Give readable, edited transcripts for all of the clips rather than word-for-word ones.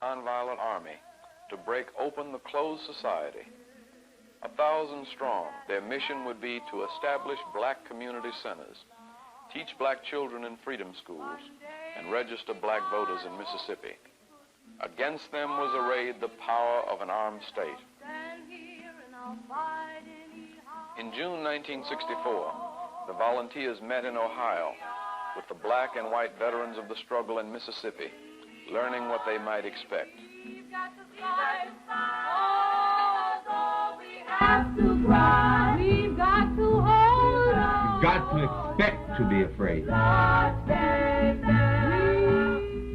nonviolent army to break open the closed society. 1,000 strong, their mission would be to establish black community centers, teach black children in freedom schools, and register black voters in Mississippi. Against them was arrayed the power of an armed state. In June 1964, the volunteers met in Ohio with the black and white veterans of the struggle in Mississippi, learning what they might expect. We've got to fight, although we have to cry. We've got to hold on. You've got to expect to be afraid.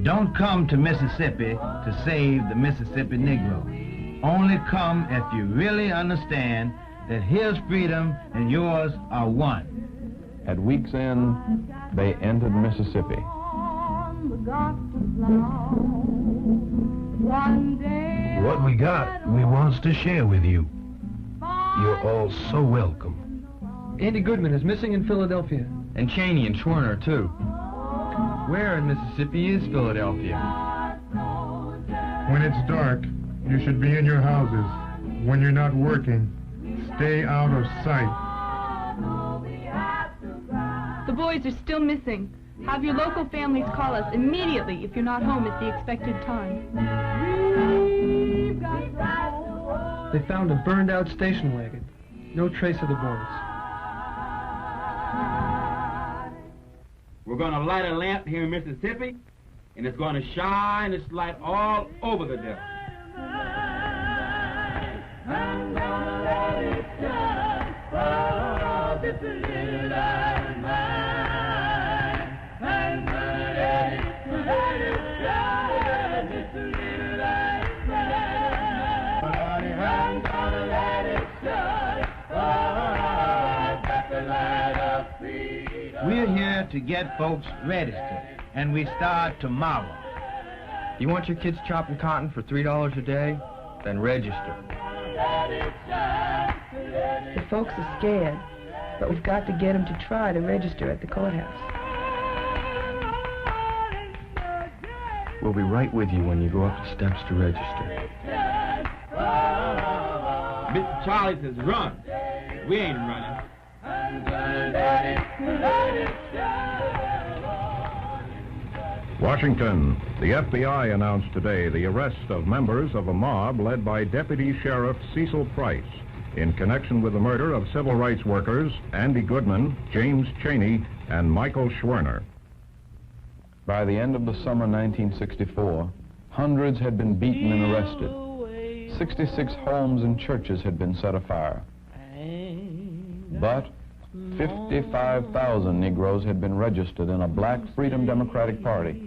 Don't come to Mississippi to save the Mississippi Negro. Only come if you really understand that his freedom and yours are one. At week's end, they entered Mississippi. What we got, we wants to share with you. You're all so welcome. Andy Goodman is missing in Philadelphia. And Cheney and Schwerner, too. Where in Mississippi is Philadelphia? When it's dark, you should be in your houses. When you're not working, stay out of sight. The boys are still missing. Have your local families call us immediately if you're not home at the expected time. They found a burned-out station wagon. No trace of the boys. We're going to light a lamp here in Mississippi, and it's going to shine its light all over the devil. I'm gonna let it shine, oh, just a little light of mine. I'm gonna let it shine, just a little light of mine. I'm gonna let it shine, oh, just a light of freedom. We're here to get folks registered, and we start tomorrow. You want your kids chopping cotton for $3 a day? Then register. The folks are scared, but we've got to get them to try to register at the courthouse. We'll be right with you when you go up the steps to register. Mr. Charlie says run. We ain't running. Washington. The FBI announced today the arrest of members of a mob led by Deputy Sheriff Cecil Price in connection with the murder of civil rights workers Andy Goodman, James Cheney, and Michael Schwerner. By the end of the summer 1964, hundreds had been beaten and arrested. 66 homes and churches had been set afire. But 55,000 Negroes had been registered in a black Freedom Democratic Party.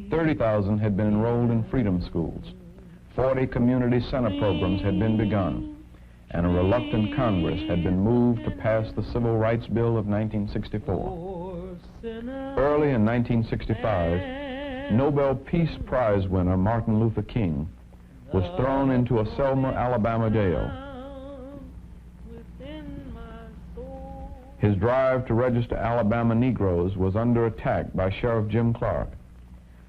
30,000 had been enrolled in freedom schools. 40 community center programs had been begun. And a reluctant Congress had been moved to pass the Civil Rights Bill of 1964. Early in 1965, Nobel Peace Prize winner Martin Luther King was thrown into a Selma, Alabama jail. His drive to register Alabama Negroes was under attack by Sheriff Jim Clark.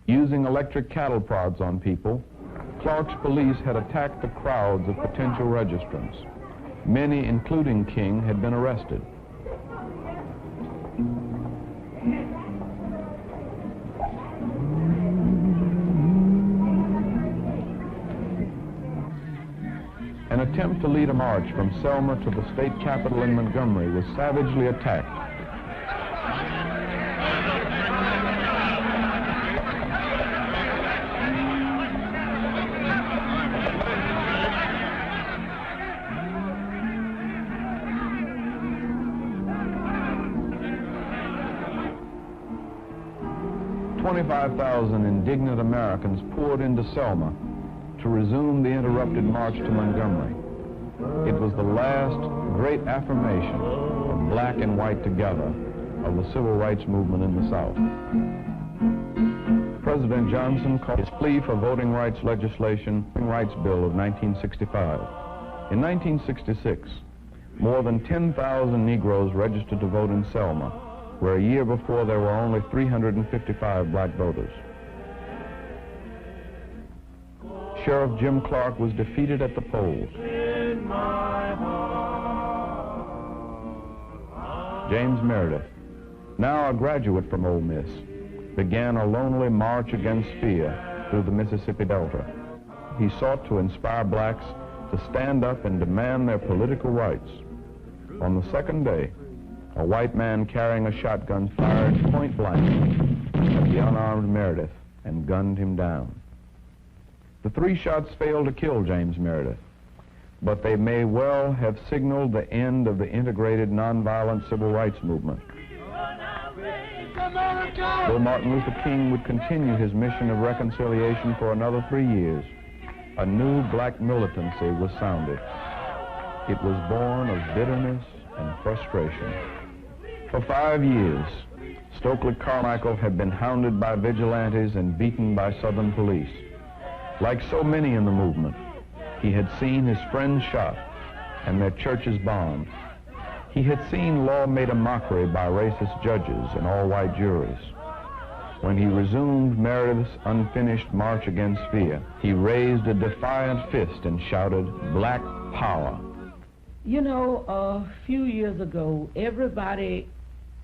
Using electric cattle prods on people, Clark's police had attacked the crowds of potential registrants. Many, including King, had been arrested. An attempt to lead a march from Selma to the state capitol in Montgomery was savagely attacked. 25,000 indignant Americans poured into Selma to resume the interrupted march to Montgomery. It was the last great affirmation of black and white together of the civil rights movement in the South. President Johnson called his plea for voting rights legislation the Rights Bill of 1965. In 1966, more than 10,000 Negroes registered to vote in Selma, where a year before there were only 355 black voters. Sheriff Jim Clark was defeated at the polls. James Meredith, now a graduate from Ole Miss, began a lonely march against fear through the Mississippi Delta. He sought to inspire blacks to stand up and demand their political rights. On the second day, a white man carrying a shotgun fired point blank at the unarmed Meredith and gunned him down. The 3 shots failed to kill James Meredith, but they may well have signaled the end of the integrated nonviolent civil rights movement. Though Martin Luther King would continue his mission of reconciliation for another 3 years, a new black militancy was sounded. It was born of bitterness and frustration. For 5 years, Stokely Carmichael had been hounded by vigilantes and beaten by Southern police. Like so many in the movement, he had seen his friends shot and their churches bombed. He had seen law made a mockery by racist judges and all-white juries. When he resumed Meredith's unfinished march against fear, he raised a defiant fist and shouted, "Black power." You know, a few years ago, everybody,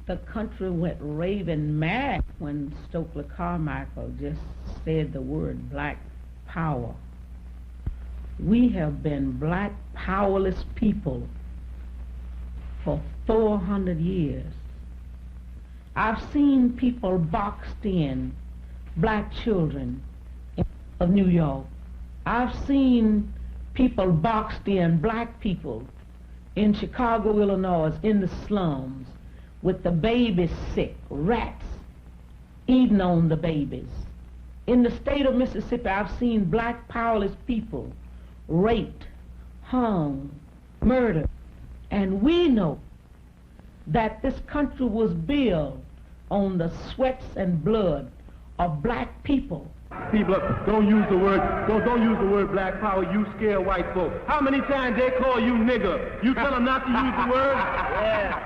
the country went raving mad when Stokely Carmichael just said the word black power. We have been black powerless people for 400 years. I've seen people boxed in, black children of New York. I've seen people boxed in, black people in Chicago, Illinois, in the slums, with the babies sick, rats eating on the babies. In the state of Mississippi, I've seen black powerless people raped, hung, murdered. And we know that this country was built on the sweats and blood of black people. People, don't use the word black power. You scare white folks. How many times they call you nigger? You tell them not to use the word? Yeah.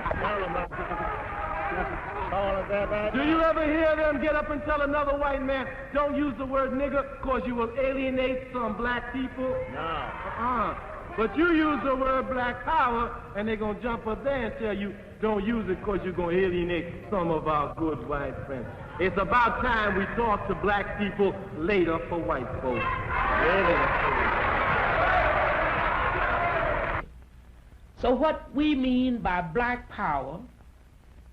Do you ever hear them get up and tell another white man, don't use the word nigger because you will alienate some black people? No. But you use the word black power, and they're going to jump up there and tell you, don't use it because you're going to alienate some of our good white friends. It's about time we talk to black people later for white folks. So what we mean by black power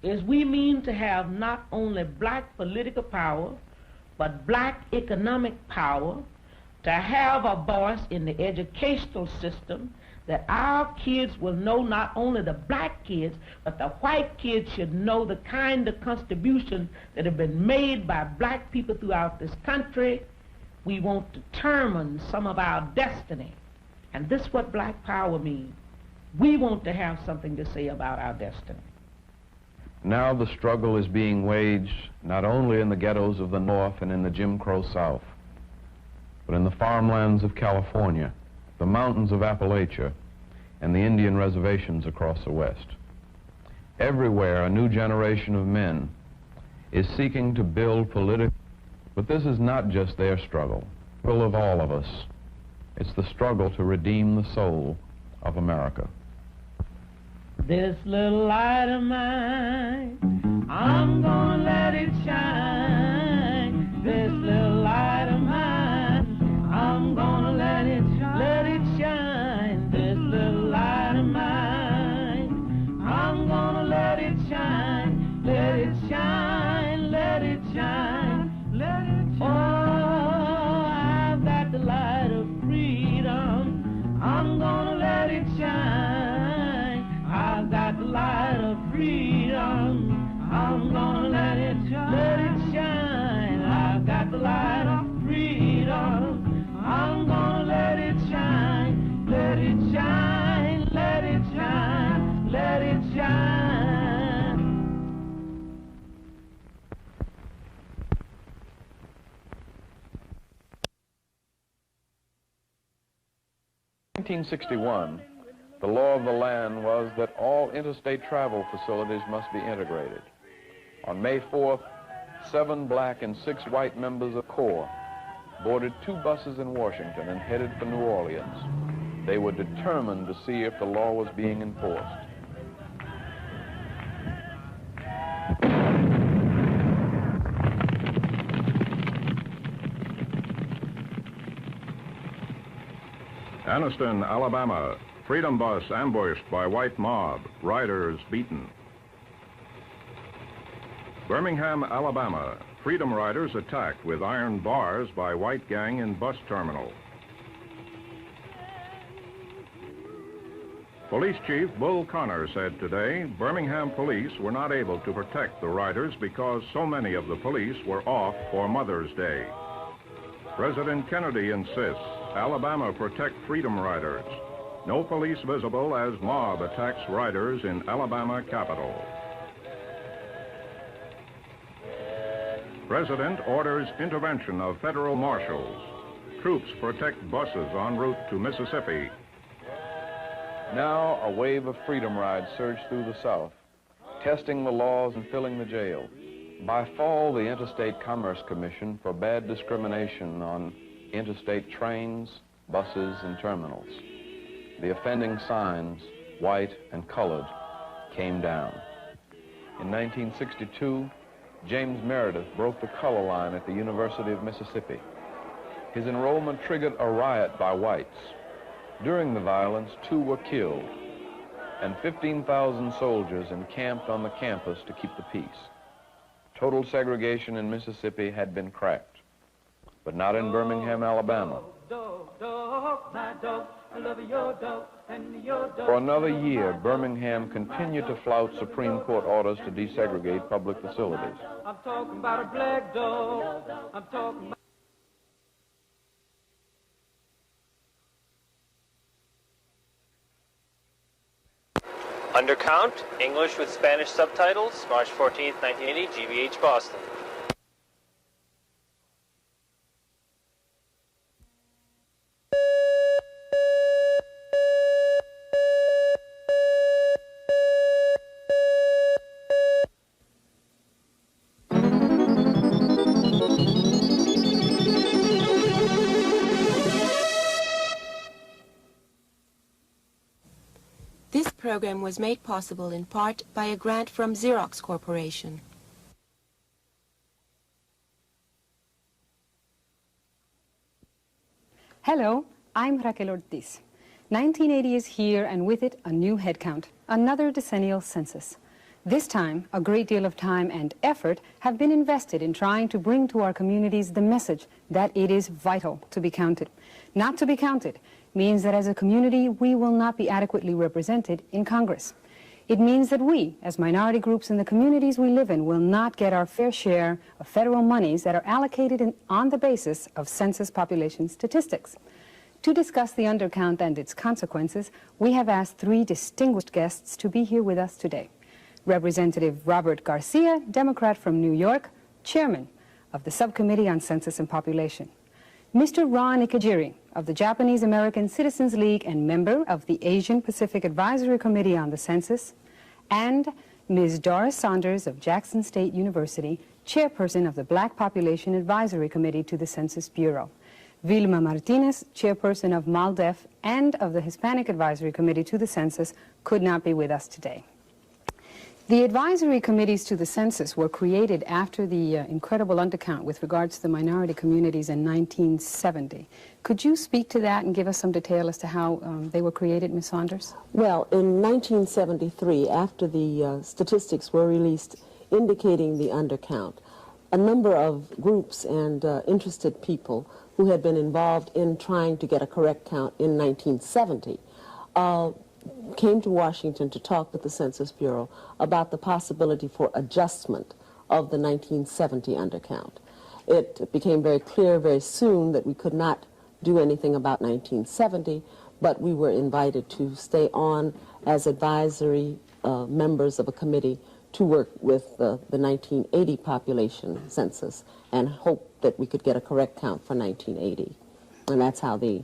is we mean to have not only black political power, but black economic power, to have a voice in the educational system, that our kids will know, not only the black kids, but the white kids should know the kind of contributions that have been made by black people throughout this country. We want to determine some of our destiny. And this is what black power means. We want to have something to say about our destiny. Now the struggle is being waged not only in the ghettos of the North and in the Jim Crow South, but in the farmlands of California, the mountains of Appalachia, and the Indian reservations across the West. Everywhere, a new generation of men is seeking to build political, but this is not just their struggle, the struggle of all of us. It's the struggle to redeem the soul of America. This little light of mine, I'm gonna let it shine. This little light of mine, I'm gonna let it shine. This little light of mine, I'm gonna let it shine. Let it shine, let it shine, let it shine. Oh, I've got the light of freedom, I'm gonna let it shine. I've got the light of freedom, I'm gonna let it shine. I've got the light of freedom, I'm gonna let it shine. Let it shine, let it shine, let it shine. 1961, the law of the land was that all interstate travel facilities must be integrated. On May 4th, 7 black and 6 white members of CORE boarded 2 buses in Washington and headed for New Orleans. They were determined to see if the law was being enforced. Anniston, Alabama. Freedom bus ambushed by white mob. Riders beaten. Birmingham, Alabama. Freedom riders attacked with iron bars by white gang in bus terminal. Police Chief Bull Connor said today Birmingham police were not able to protect the riders because so many of the police were off for Mother's Day. President Kennedy insists Alabama protect freedom riders. No police visible as mob attacks riders in Alabama Capitol. President orders intervention of federal marshals. Troops protect buses en route to Mississippi. Now a wave of freedom rides surged through the South, testing the laws and filling the jail. By fall, the Interstate Commerce Commission forbade discrimination on interstate trains, buses, and terminals. The offending signs, white and colored, came down. In 1962, James Meredith broke the color line at the University of Mississippi. His enrollment triggered a riot by whites. During the violence, 2 were killed, and 15,000 soldiers encamped on the campus to keep the peace. Total segregation in Mississippi had been cracked, but not in Birmingham, Alabama. For another year, Birmingham continued to flout Supreme Court orders to desegregate public facilities. I'm talking about a black dog. I'm talking about... Undercount, English with Spanish subtitles, March 14th, 1980, GBH, Boston. This program was made possible in part by a grant from Xerox Corporation. Hello, I'm Raquel Ortiz. 1980 is here, and with it a new headcount, another decennial census. This time, a great deal of time and effort have been invested in trying to bring to our communities the message that it is vital to be counted. Not to be counted means that as a community, we will not be adequately represented in Congress. It means that we, as minority groups in the communities we live in, will not get our fair share of federal monies that are allocated on the basis of census population statistics. To discuss the undercount and its consequences, we have asked 3 distinguished guests to be here with us today. Representative Robert Garcia, Democrat from New York, Chairman of the Subcommittee on Census and Population. Mr. Ron Ikejiri of the Japanese American Citizens League and member of the Asian Pacific Advisory Committee on the Census, and Ms. Doris Saunders of Jackson State University, chairperson of the Black Population Advisory Committee to the Census Bureau. Vilma Martinez, chairperson of MALDEF and of the Hispanic Advisory Committee to the Census, could not be with us today. The advisory committees to the census were created after the incredible undercount with regards to the minority communities in 1970. Could you speak to that and give us some detail as to how they were created, Ms. Saunders? Well, in 1973, after the statistics were released indicating the undercount, a number of groups and interested people who had been involved in trying to get a correct count in 1970 came to Washington to talk with the Census Bureau about the possibility for adjustment of the 1970 undercount. It became very clear very soon that we could not do anything about 1970, but we were invited to stay on as advisory members of a committee to work with the 1980 population census and hope that we could get a correct count for 1980. And that's how the